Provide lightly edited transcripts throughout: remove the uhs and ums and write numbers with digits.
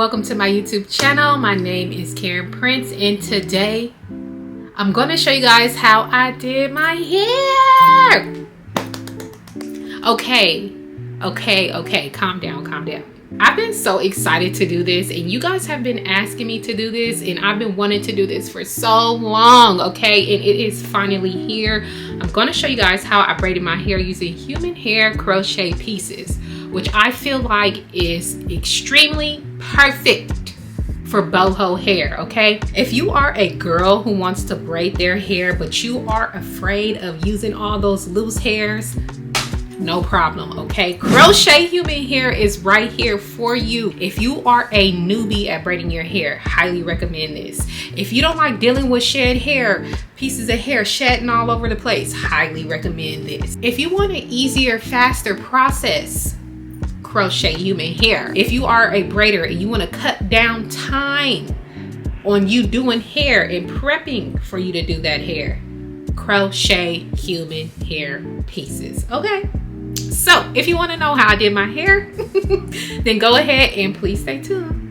welcome to my YouTube channel. My name is Karen Prince, and today I'm going to show you guys how I did my hair. Okay, calm down. I've been so excited to do this, and you guys have been asking me to do this, and I've been wanting to do this for so long, okay? And it is finally here. I'm going to show you guys how I braided my hair using human hair crochet pieces, which I feel like is extremely perfect for boho hair, okay? If you are a girl who wants to braid their hair, but you are afraid of using all those loose hairs, no problem, okay? Crochet human hair is right here for you. If you are a newbie at braiding your hair, highly recommend this. If you don't like dealing with shed hair, pieces of hair shedding all over the place, highly recommend this. If you want an easier, faster process, crochet human hair. If you are a braider and you want to cut down time on you doing hair and prepping for you to do that hair, crochet human hair pieces, okay? So if you want to know how I did my hair, then go ahead and please stay tuned.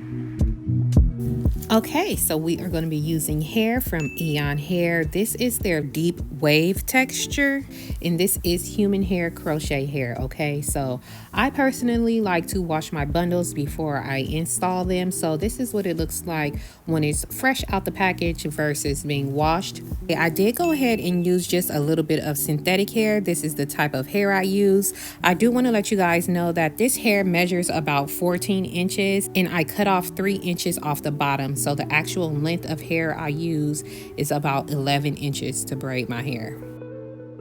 Okay, so we are going to be using hair from EayonHair. This is their deep wave texture, and this is human hair crochet hair, okay? So I personally like to wash my bundles before I install them. So this is what it looks like when it's fresh out the package versus being washed. I did go ahead and use just a little bit of synthetic hair. This is the type of hair I use. I do want to let you guys know that this hair measures about 14 inches, and I cut off 3 inches off the bottom. So the actual length of hair I use is about 11 inches to braid my hair.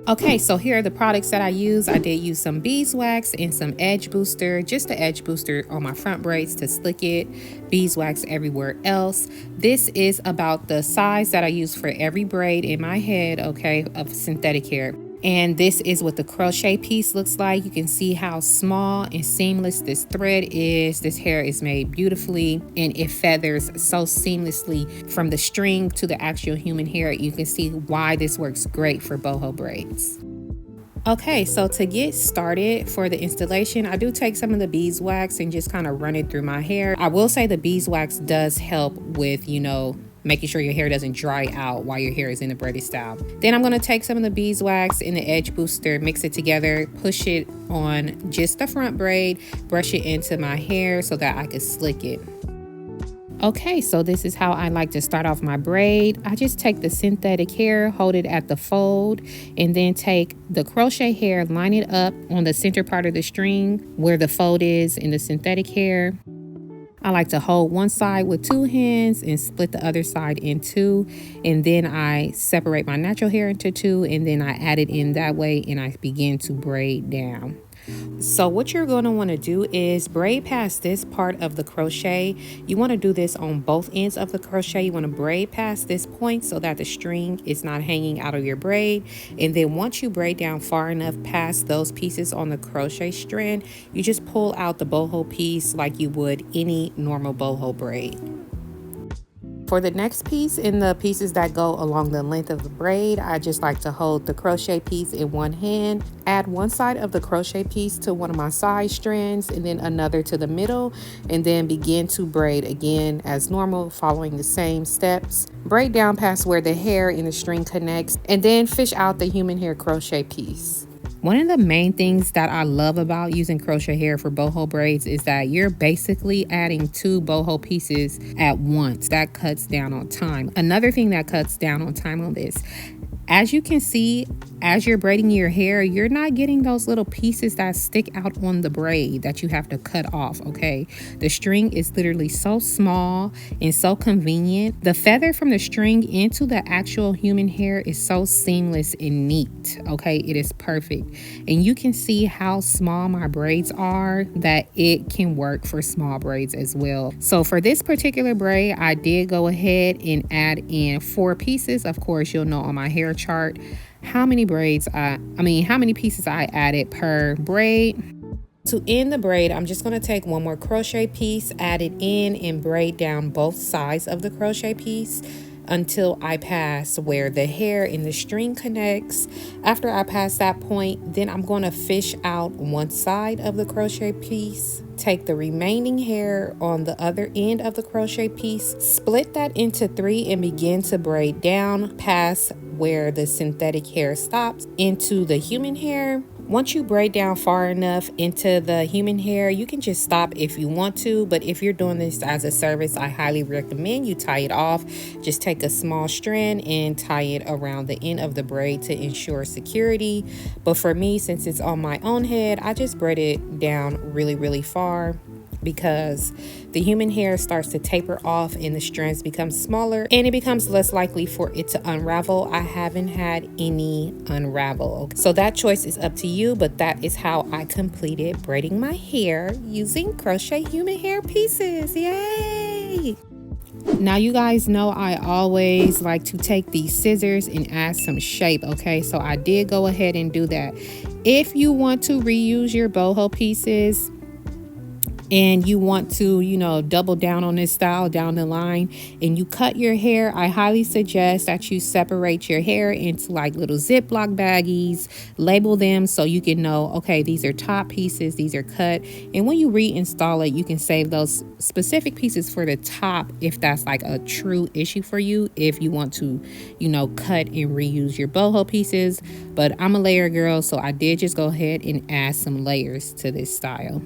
Okay, so here are the products that I use. I did use some beeswax and some edge booster, just the edge booster on my front braids to slick it, beeswax everywhere else. This is about the size that I use for every braid in my head, okay, of synthetic hair. And this is what the crochet piece looks like. You can see how small and seamless this thread is. This hair is made beautifully, and it feathers so seamlessly from the string to the actual human hair. You can see why this works great for boho braids. Okay, so to get started for the installation, I do take some of the beeswax and just kind of run it through my hair. I will say the beeswax does help with, making sure your hair doesn't dry out while your hair is in the braided style. Then I'm going to take some of the beeswax and the edge booster, mix it together, push it on just the front braid, brush it into my hair so that I can slick it. Okay, so this is how I like to start off my braid. I just take the synthetic hair, hold it at the fold, and then take the crochet hair, line it up on the center part of the string where the fold is in the synthetic hair. I like to hold one side with 2 hands and split the other side in 2, and then I separate my natural hair into 2, and then I add it in that way, and I begin to braid down. So what you're going to want to do is braid past this part of the crochet. You want to do this on both ends of the crochet. You want to braid past this point so that the string is not hanging out of your braid. And then once you braid down far enough past those pieces on the crochet strand, you just pull out the boho piece like you would any normal boho braid. For the next piece, in the pieces that go along the length of the braid, I just like to hold the crochet piece in one hand, add one side of the crochet piece to one of my side strands and then another to the middle, and then begin to braid again as normal, following the same steps. Braid down past where the hair and the string connects, and then fish out the human hair crochet piece. One of the main things that I love about using crochet hair for boho braids is that you're basically adding 2 boho pieces at once. That cuts down on time. Another thing that cuts down on time on this, as you can see, as you're braiding your hair, you're not getting those little pieces that stick out on the braid that you have to cut off, okay? The string is literally so small and so convenient. The feather from the string into the actual human hair is so seamless and neat, okay? It is perfect. And you can see how small my braids are, that it can work for small braids as well. So for this particular braid, I did go ahead and add in 4 pieces. Of course, you'll know on my hair chart how many pieces I added per braid. To end the braid, I'm just going to take one more crochet piece, add it in, and braid down both sides of the crochet piece. until I pass where the hair and the string connects. After I pass that point, then I'm going to fish out one side of the crochet piece, take the remaining hair on the other end of the crochet piece, split that into 3 and begin to braid down past where the synthetic hair stops into the human hair. Once you braid down far enough into the human hair, you can just stop if you want to, but if you're doing this as a service, I highly recommend you tie it off. Just take a small strand and tie it around the end of the braid to ensure security. But for me, since it's on my own head, I just braid it down really far, because the human hair starts to taper off and the strands become smaller and it becomes less likely for it to unravel. I haven't had any unravel. So that choice is up to you, but that is how I completed braiding my hair using crochet human hair pieces. Yay! Now you guys know I always like to take these scissors and add some shape, okay? So I did go ahead and do that. If you want to reuse your boho pieces and you want to, you know, double down on this style down the line and you cut your hair, I highly suggest that you separate your hair into like little Ziploc baggies, label them so you can know, okay, these are top pieces, these are cut. And when you reinstall it, you can save those specific pieces for the top if that's like a true issue for you, if you want to, you know, cut and reuse your boho pieces. But I'm a layer girl, so I did just go ahead and add some layers to this style.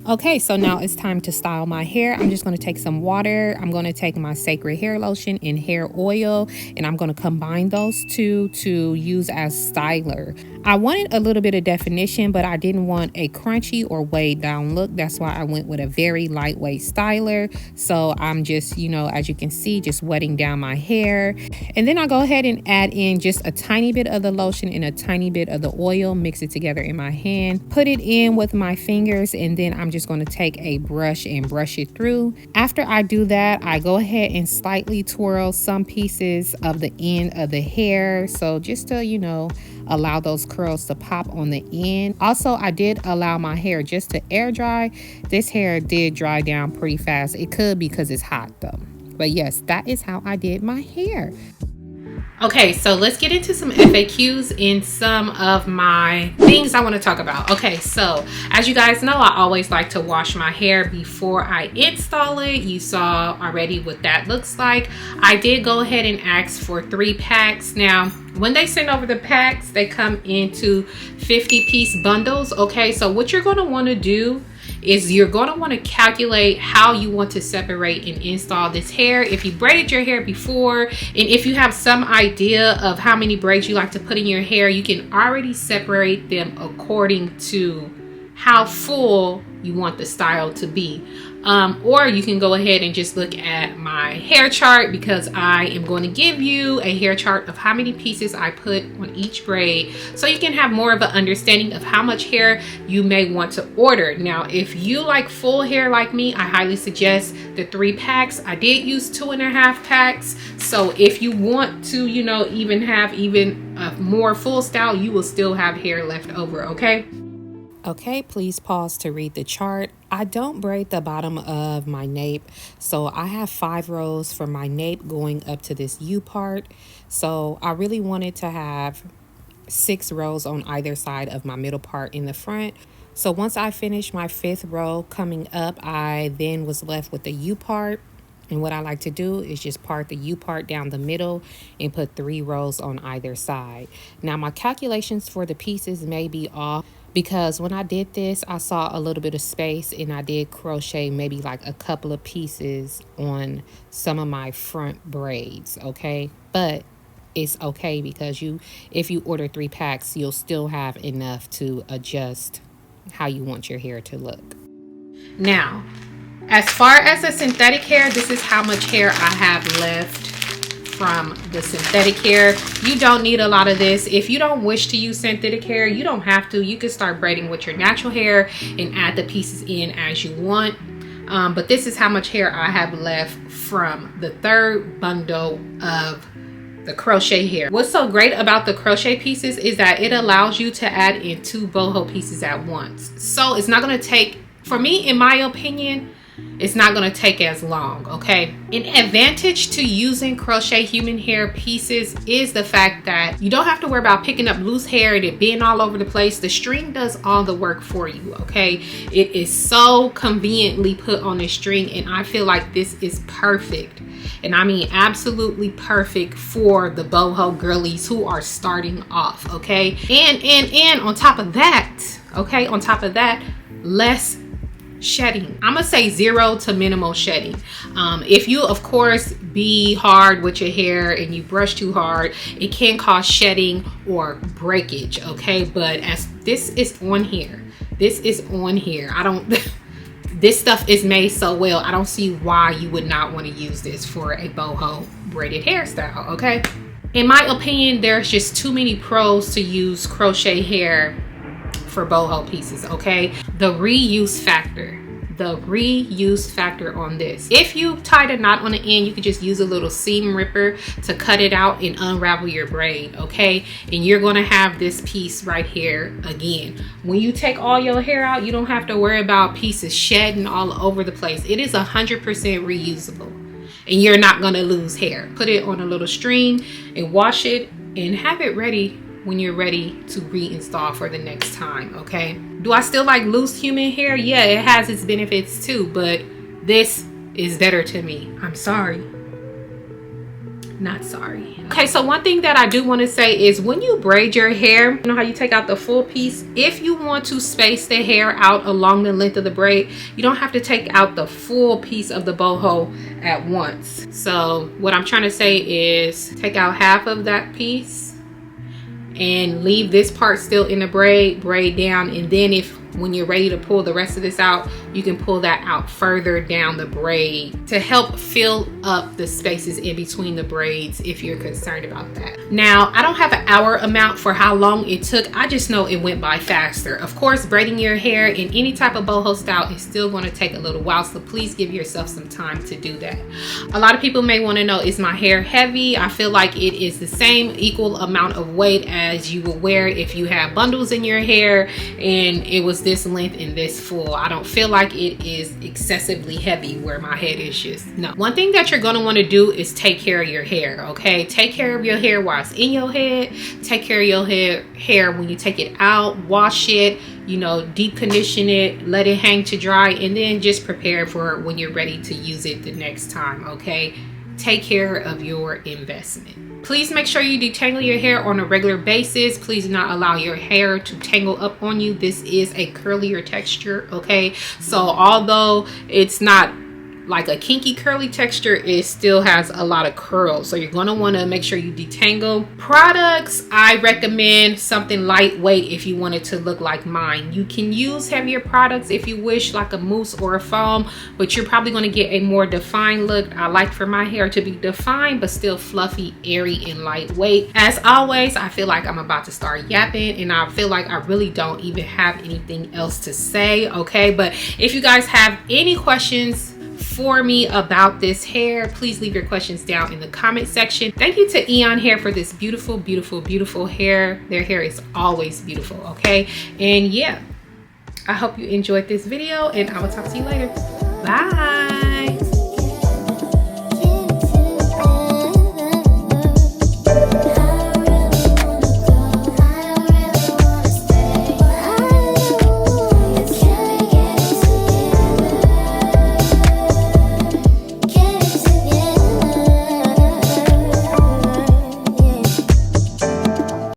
Okay, so now it's time to style my hair. I'm just going to take some water. I'm going to take my Sacred Hair Lotion and hair oil, and I'm going to combine those two to use as styler. I wanted a little bit of definition, but I didn't want a crunchy or weighed down look. That's why I went with a very lightweight styler. So I'm just, you know, as you can see, just wetting down my hair. And then I'll go ahead and add in just a tiny bit of the lotion and a tiny bit of the oil, mix it together in my hand, put it in with my fingers, and then I'm just going to take a brush and brush it through. After I do that, I go ahead and slightly twirl some pieces of the end of the hair. So just to, you know, allow those curls to pop on the end. Also, I did allow my hair just to air dry. This hair did dry down pretty fast. It could because it's hot though. But yes, that is how I did my hair. Okay, so let's get into some FAQs and some of my things I want to talk about. Okay, so as you guys know, I always like to wash my hair before I install it. You saw already what that looks like. I did go ahead and ask for 3 packs. Now, when they send over the packs, they come into 50-piece bundles. Okay, so what you're going to want to do is you're going to want to calculate how you want to separate and install this hair. If you braided your hair before, and if you have some idea of how many braids you like to put in your hair, you can already separate them according to how full you want the style to be. Or you can go ahead and just look at my hair chart, because I am going to give you a hair chart of how many pieces I put on each braid, so you can have more of an understanding of how much hair you may want to order. Now, if you like full hair like me, I highly suggest the 3 packs. I did use 2.5 packs. So if you want to, you know, even have a more full style, you will still have hair left over, okay? Okay, please pause to read the chart. I don't braid the bottom of my nape, so I have 5 rows for my nape going up to this U part. So I really wanted to have 6 rows on either side of my middle part in the front. So once I finished my 5th row coming up, I then was left with the U part. And what I like to do is just part the U part down the middle and put 3 rows on either side. Now my calculations for the pieces may be off, because when I did this, I saw a little bit of space and I did crochet maybe like a couple of pieces on some of my front braids, okay? But it's okay, because if you order 3 packs, you'll still have enough to adjust how you want your hair to look. Now, as far as the synthetic hair, this is how much hair I have left from the synthetic hair. You don't need a lot of this. If you don't wish to use synthetic hair, you don't have to. You can start braiding with your natural hair and add the pieces in as you want. But this is how much hair I have left from the 3rd bundle of the crochet hair. What's so great about the crochet pieces is that it allows you to add in 2 boho pieces at once. So it's not going to take, for me, in my opinion, it's not going to take as long, okay? An advantage to using crochet human hair pieces is the fact that you don't have to worry about picking up loose hair and it being all over the place. The string does all the work for you, okay? It is so conveniently put on the string, and I feel like this is perfect. And I mean absolutely perfect for the boho girlies who are starting off, okay? And on top of that, okay, on top of that, less shedding. I'm gonna say 0 to minimal shedding. If you of course be hard with your hair and you brush too hard, it can cause shedding or breakage, okay? But as this is on here, I don't this stuff is made so well, I don't see why you would not want to use this for a boho braided hairstyle, okay? In my opinion, there's just too many pros to use crochet hair for boho pieces, okay? The reuse factor on this. If you tied a knot on the end, you could just use a little seam ripper to cut it out and unravel your braid, okay? And you're gonna have this piece right here again. When you take all your hair out, you don't have to worry about pieces shedding all over the place. It is 100% reusable, and you're not gonna lose hair. Put it on a little string and wash it and have it ready when you're ready to reinstall for the next time, okay? Do I still like loose human hair? Yeah, it has its benefits too, but this is better to me. I'm sorry. Not sorry. Okay, so one thing that I do want to say is when you braid your hair, you know how you take out the full piece? If you want to space the hair out along the length of the braid, you don't have to take out the full piece of the boho at once. So what I'm trying to say is take out half of that piece and leave this part still in the braid down, and then when you're ready to pull the rest of this out, you can pull that out further down the braid to help fill up the spaces in between the braids if you're concerned about that. Now, I don't have an hour amount for how long it took. I just know it went by faster. Of course, braiding your hair in any type of boho style is still going to take a little while, so please give yourself some time to do that. A lot of people may want to know, is my hair heavy? I feel like it is the same equal amount of weight as you would wear if you have bundles in your hair and it was this length and this full. I don't feel like it is excessively heavy where my head is just, no. One thing that you're going to want to do is take care of your hair, okay? Take care of your hair while it's in your head. Take care of your hair when you take it out. Wash it, you know, deep condition it, let it hang to dry, and then just prepare for when you're ready to use it the next time, okay? Take care of your investment. Please make sure you detangle your hair on a regular basis. Please do not allow your hair to tangle up on you. This is a curlier texture, okay? So although it's not like a kinky curly texture, it still has a lot of curls, so you're going to want to make sure you detangle. Products, I recommend something lightweight if you want it to look like mine. You can use heavier products if you wish, like a mousse or a foam, but you're probably going to get a more defined look. I like for my hair to be defined but still fluffy, airy, and lightweight. As always, I feel like I'm about to start yapping, and I feel like I really don't even have anything else to say, okay? But if you guys have any questions for me about this hair, please leave your questions down in the comment section. Thank you to EayonHair for this beautiful, beautiful, beautiful hair. Their hair is always beautiful, okay? And yeah, I hope you enjoyed this video, and I will talk to you later. Bye.